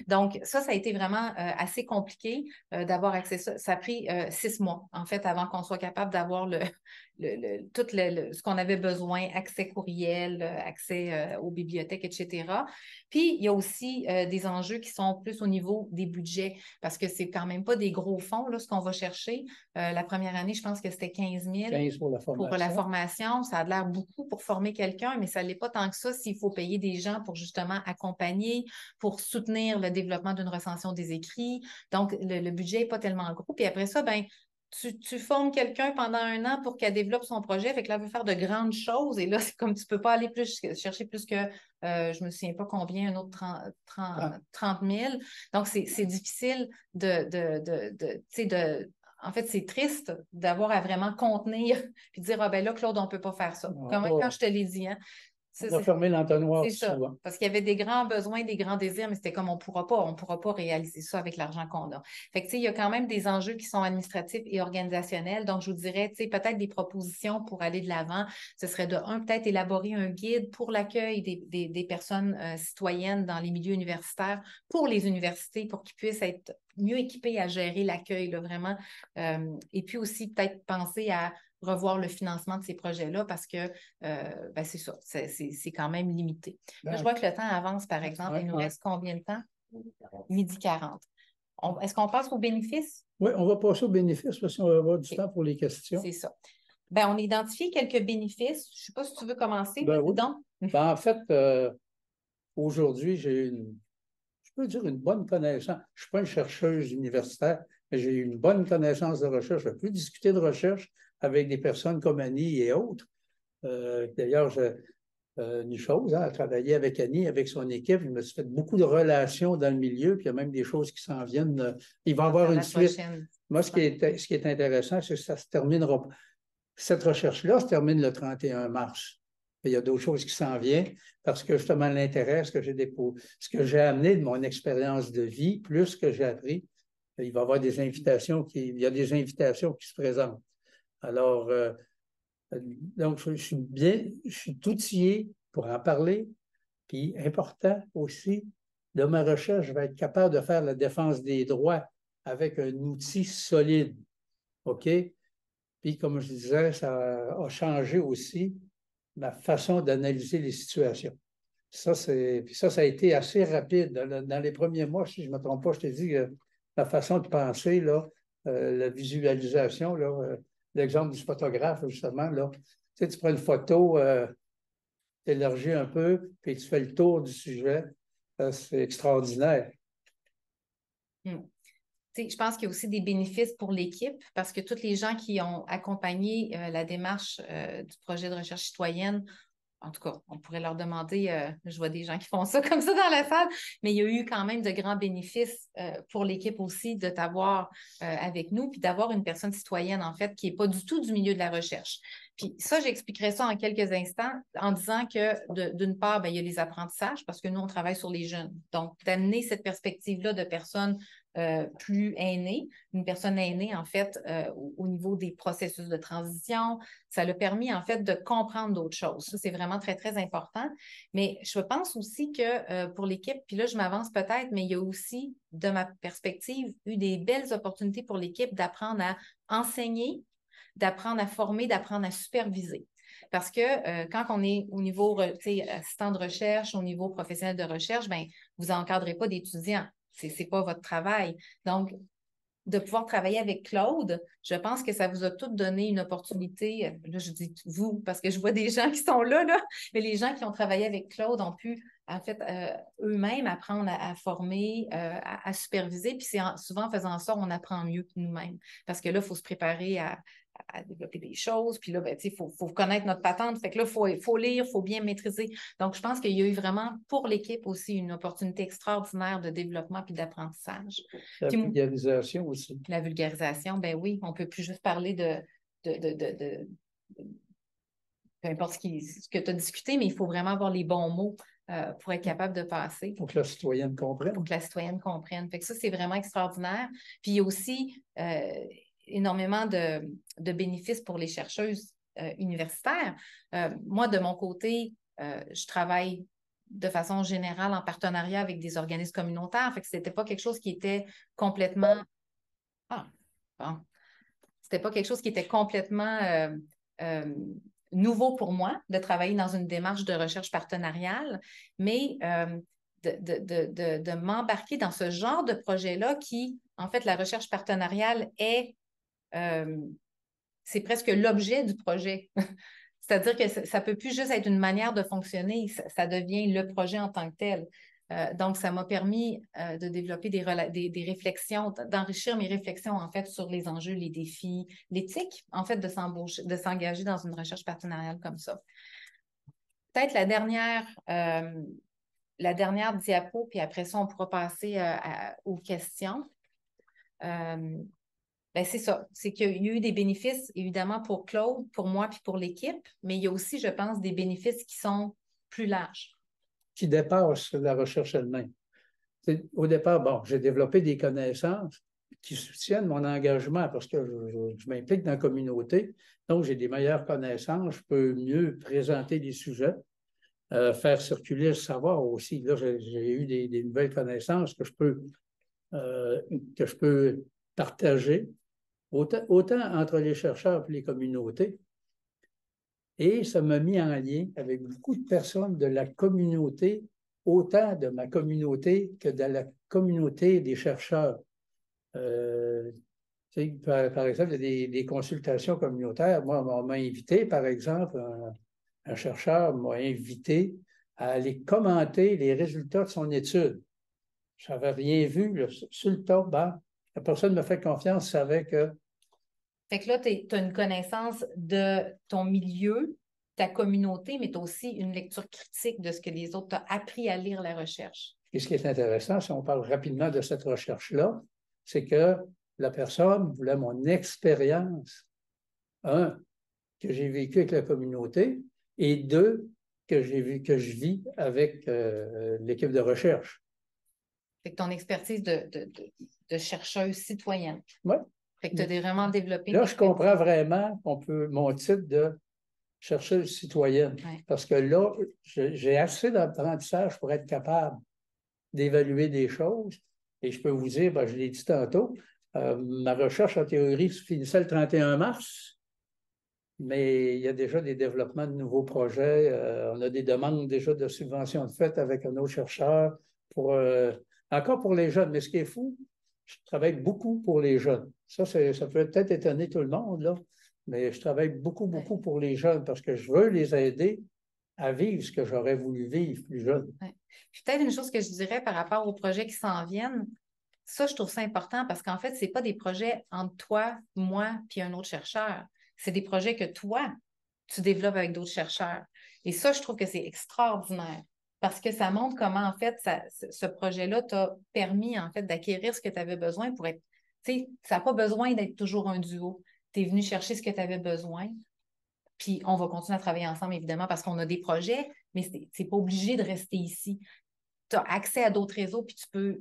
Speaker 2: Donc, ça a été vraiment assez compliqué d'avoir accès à ça. Ça a pris 6 mois, en fait, avant qu'on soit capable d'avoir tout ce qu'on avait besoin, accès courriel, accès aux bibliothèques, etc. Puis, il y a aussi des enjeux qui sont plus au niveau des budgets, parce que c'est quand même pas des gros fonds, là, ce qu'on va chercher. La première année, je pense que c'était 15 000 pour la formation. Ça a l'air beaucoup pour former quelqu'un, mais ça ne l'est pas tant que ça s'il faut payer des gens pour justement accompagner, pour soutenir le développement d'une recension des écrits. Donc, le budget n'est pas tellement gros. Puis après ça, ben, tu formes quelqu'un pendant 1 an pour qu'elle développe son projet. Fait que là, elle veut faire de grandes choses. Et là, c'est comme tu ne peux pas aller chercher plus que, je ne me souviens pas combien, un autre 30 000. Donc, c'est difficile en fait, c'est triste d'avoir à vraiment contenir et dire, ah ben là, Claude, on ne peut pas faire ça. Quand je te l'ai dit, hein,
Speaker 3: on a fermé l'entonnoir
Speaker 2: c'est ça,
Speaker 3: souvent.
Speaker 2: parce qu'il y avait des grands besoins, des grands désirs, mais c'était comme on ne pourra pas réaliser ça avec l'argent qu'on a. Fait que, il y a quand même des enjeux qui sont administratifs et organisationnels. Donc, je vous dirais, peut-être des propositions pour aller de l'avant. Ce serait peut-être élaborer un guide pour l'accueil des personnes citoyennes dans les milieux universitaires pour les universités, pour qu'ils puissent être mieux équipés à gérer l'accueil, là, vraiment. Et puis aussi, peut-être penser à revoir le financement de ces projets-là parce que c'est ça, c'est quand même limité. Là, je vois que le temps avance, par exemple. Il nous reste combien de temps? 12h40. Est-ce qu'on passe aux bénéfices?
Speaker 3: Oui, on va passer aux bénéfices parce qu'on va avoir du temps pour les questions.
Speaker 2: C'est ça. Ben, on a identifié quelques bénéfices. Je ne sais pas si tu veux commencer.
Speaker 3: Oui. En fait, aujourd'hui, je peux dire une bonne connaissance. Je ne suis pas une chercheuse universitaire, mais j'ai une bonne connaissance de recherche. Je peux discuter de recherche avec des personnes comme Annie et autres. D'ailleurs, une chose, à travailler avec Annie, avec son équipe, je me suis fait beaucoup de relations dans le milieu, puis il y a même des choses qui s'en viennent. Il va y avoir une suite. Moi, ce qui est intéressant, c'est que ça se terminera. Cette recherche-là se termine le 31 mars. Il y a d'autres choses qui s'en viennent parce que justement l'intérêt, ce que j'ai amené de mon expérience de vie, plus ce que j'ai appris, il va y avoir des invitations il y a des invitations qui se présentent. Alors, donc, je suis outillé pour en parler. Puis, important aussi, de ma recherche, je vais être capable de faire la défense des droits avec un outil solide. OK? Puis, comme je disais, ça a changé aussi ma façon d'analyser les situations. Ça a été assez rapide. Dans les premiers mois, si je ne me trompe pas, je t'ai dit que ma façon de penser, là, la visualisation, là, l'exemple du photographe, justement, là, tu prends une photo, tu élargis un peu, puis tu fais le tour du sujet. C'est extraordinaire.
Speaker 2: Je pense qu'il y a aussi des bénéfices pour l'équipe parce que tous les gens qui ont accompagné la démarche du projet de recherche citoyenne, en tout cas, on pourrait leur demander, je vois des gens qui font ça comme ça dans la salle, mais il y a eu quand même de grands bénéfices pour l'équipe aussi de t'avoir avec nous, puis d'avoir une personne citoyenne, en fait, qui n'est pas du tout du milieu de la recherche. Puis ça, j'expliquerai ça en quelques instants en disant que d'une part, il y a les apprentissages parce que nous, on travaille sur les jeunes. Donc, d'amener cette perspective-là de personnes plus aîné, une personne aînée, en fait, au niveau des processus de transition. Ça l'a permis, en fait, de comprendre d'autres choses. Ça, c'est vraiment très, très important. Mais je pense aussi que pour l'équipe, puis là, je m'avance peut-être, mais il y a aussi, de ma perspective, eu des belles opportunités pour l'équipe d'apprendre à enseigner, d'apprendre à former, d'apprendre à superviser. Parce que quand on est au niveau assistant de recherche, au niveau professionnel de recherche, ben, vous n'encadrez pas d'étudiants. Ce n'est pas votre travail. Donc, de pouvoir travailler avec Claude, je pense que ça vous a toutes donné une opportunité. Là, je dis vous, parce que je vois des gens qui sont là, mais les gens qui ont travaillé avec Claude ont pu, en fait, eux-mêmes apprendre à former, à superviser. Puis c'est souvent en faisant ça, on apprend mieux nous-mêmes. Parce que là, il faut se préparer à développer des choses. Puis là, ben, il faut connaître notre patente. Fait que là, il faut lire, il faut bien maîtriser. Donc, je pense qu'il y a eu vraiment pour l'équipe aussi une opportunité extraordinaire de développement puis d'apprentissage.
Speaker 3: La vulgarisation aussi.
Speaker 2: La vulgarisation, ben oui, on ne peut plus juste parler de peu importe ce que tu as discuté, mais il faut vraiment avoir les bons mots pour être capable de passer.
Speaker 3: Pour que la citoyenne comprenne.
Speaker 2: Pour que la citoyenne comprenne. Fait que ça, c'est vraiment extraordinaire. Puis il y a aussi énormément de bénéfices pour les chercheuses universitaires. Moi, de mon côté, je travaille de façon générale en partenariat avec des organismes communautaires. Fait que c'était pas quelque chose qui était complètement... Ah, bon. C'était pas quelque chose qui était complètement nouveau pour moi de travailler dans une démarche de recherche partenariale, mais de m'embarquer dans ce genre de projet-là qui, en fait, la recherche partenariale c'est presque l'objet du projet. C'est-à-dire que ça ne peut plus juste être une manière de fonctionner, ça devient le projet en tant que tel. Donc, ça m'a permis de développer des réflexions, d'enrichir mes réflexions, en fait, sur les enjeux, les défis, l'éthique, en fait, de s'engager dans une recherche partenariale comme ça. Peut-être la dernière diapo, puis après ça, on pourra passer aux questions. Ben c'est ça, c'est qu'il y a eu des bénéfices, évidemment, pour Claude, pour moi, puis pour l'équipe, mais il y a aussi, je pense, des bénéfices qui sont plus larges.
Speaker 3: Qui dépassent la recherche elle-même. Au départ, bon, j'ai développé des connaissances qui soutiennent mon engagement parce que je m'implique dans la communauté, donc j'ai des meilleures connaissances, je peux mieux présenter les sujets, faire circuler le savoir aussi. Là, j'ai eu des nouvelles connaissances que je peux partager, autant entre les chercheurs et les communautés. Et ça m'a mis en lien avec beaucoup de personnes de la communauté, autant de ma communauté que de la communauté des chercheurs. Par exemple, il y a des consultations communautaires. Moi, on m'a invité, par exemple, un chercheur m'a invité à aller commenter les résultats de son étude. Je n'avais rien vu, là, sur le top, ben, la personne me fait confiance, savait que...
Speaker 2: Fait que là, tu as une connaissance de ton milieu, ta communauté, mais tu as aussi une lecture critique de ce que les autres t'ont appris à lire la recherche.
Speaker 3: Et ce qui est intéressant, si on parle rapidement de cette recherche-là, c'est que la personne voulait mon expérience, un, que j'ai vécu avec la communauté, et deux, que je vis avec l'équipe de recherche.
Speaker 2: Fait que ton expertise de chercheuse citoyenne.
Speaker 3: Oui.
Speaker 2: Fait que tu as vraiment développé.
Speaker 3: Là, je comprends vraiment mon titre de chercheuse citoyenne.
Speaker 2: Ouais.
Speaker 3: Parce que là, j'ai assez d'apprentissage pour être capable d'évaluer des choses. Et je peux vous dire, ben, je l'ai dit tantôt, ma recherche en théorie se finissait le 31 mars, mais il y a déjà des développements de nouveaux projets. On a des demandes déjà de subventions de fait avec un autre chercheur, encore pour les jeunes. Mais ce qui est fou, je travaille beaucoup pour les jeunes. Ça peut peut-être étonner tout le monde, là, mais je travaille beaucoup pour les jeunes parce que je veux les aider à vivre ce que j'aurais voulu vivre plus jeune.
Speaker 2: Ouais. Peut-être une chose que je dirais par rapport aux projets qui s'en viennent, ça, je trouve ça important parce qu'en fait, ce n'est pas des projets entre toi, moi, puis un autre chercheur. C'est des projets que toi, tu développes avec d'autres chercheurs. Et ça, je trouve que c'est extraordinaire parce que ça montre comment, en fait, ce projet-là t'a permis, en fait, d'acquérir ce que tu avais besoin pour être... Tu sais, ça n'a pas besoin d'être toujours un duo. Tu es venu chercher ce que tu avais besoin. Puis, on va continuer à travailler ensemble, évidemment, parce qu'on a des projets, mais c'est pas obligé de rester ici. Tu as accès à d'autres réseaux, puis tu peux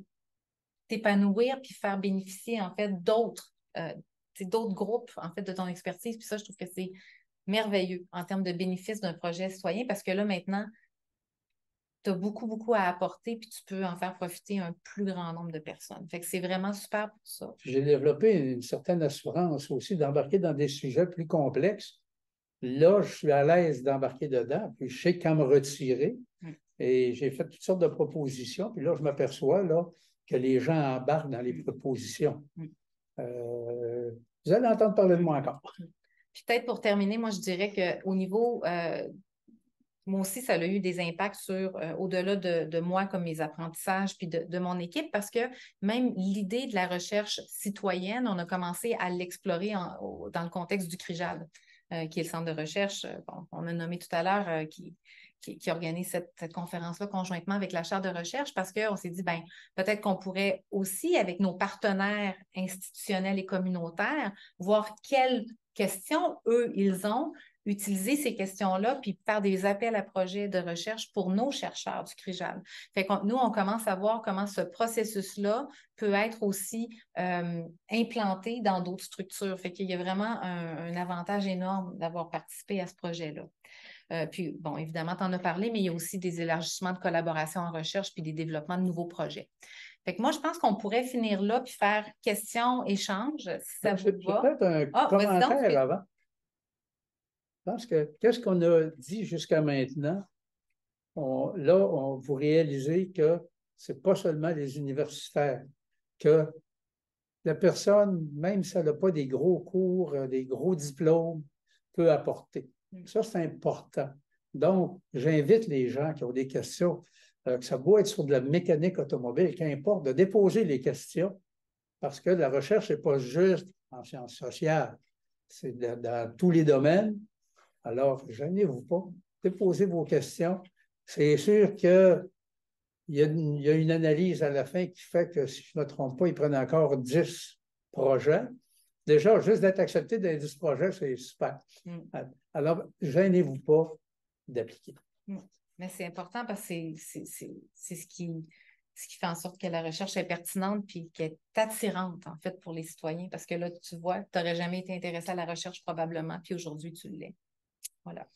Speaker 2: t'épanouir puis faire bénéficier, en fait, d'autres groupes, en fait, de ton expertise. Puis ça, je trouve que c'est merveilleux en termes de bénéfices d'un projet citoyen parce que là, maintenant, tu as beaucoup, beaucoup à apporter puis tu peux en faire profiter un plus grand nombre de personnes. Fait que c'est vraiment super pour ça.
Speaker 3: J'ai développé une certaine assurance aussi d'embarquer dans des sujets plus complexes. Là, je suis à l'aise d'embarquer dedans, puis je sais quand me retirer. Et j'ai fait toutes sortes de propositions, puis là, je m'aperçois là, que les gens embarquent dans les propositions. Vous allez entendre parler de moi encore.
Speaker 2: Puis peut-être pour terminer, moi, je dirais qu'au niveau, moi aussi, ça a eu des impacts sur, au-delà de moi, comme mes apprentissages, puis de mon équipe, parce que même l'idée de la recherche citoyenne, on a commencé à l'explorer dans le contexte du CRIJAD, qui est le centre de recherche, on a nommé tout à l'heure, qui organise cette conférence-là conjointement avec la chaire de recherche, parce qu'on s'est dit, ben peut-être qu'on pourrait aussi, avec nos partenaires institutionnels et communautaires, voir quelles questions, eux, ils ont, utiliser ces questions-là, puis faire des appels à projets de recherche pour nos chercheurs du CRIJAD. Fait que nous, on commence à voir comment ce processus-là peut être aussi implanté dans d'autres structures. Fait qu'il y a vraiment un avantage énorme d'avoir participé à ce projet-là. Puis, bon, évidemment, tu en as parlé, mais il y a aussi des élargissements de collaboration en recherche puis des développements de nouveaux projets. Fait que moi, je pense qu'on pourrait finir là puis faire questions-échanges, si ça vous va.
Speaker 3: Peut-être un commentaire avant. Je pense que qu'est-ce qu'on a dit jusqu'à maintenant? Vous réalisez que ce n'est pas seulement les universitaires, que la personne, même si elle n'a pas des gros cours, des gros diplômes, peut apporter. Ça, c'est important. Donc, j'invite les gens qui ont des questions, que ça doit être sur de la mécanique automobile, qu'importe, de déposer les questions, parce que la recherche n'est pas juste en sciences sociales, c'est dans tous les domaines. Alors, gênez-vous pas, déposez vos questions. C'est sûr qu'il y a une analyse à la fin qui fait que, si je ne me trompe pas, ils prennent encore 10 projets. Déjà, juste d'être accepté dans les 10 projets, c'est super. Alors, gênez-vous pas d'appliquer.
Speaker 2: Mais c'est important parce que c'est ce qui fait en sorte que la recherche est pertinente puis qu'elle est attirante, en fait, pour les citoyens. Parce que là, tu vois, tu n'aurais jamais été intéressé à la recherche probablement, puis aujourd'hui, tu l'es. Voilà.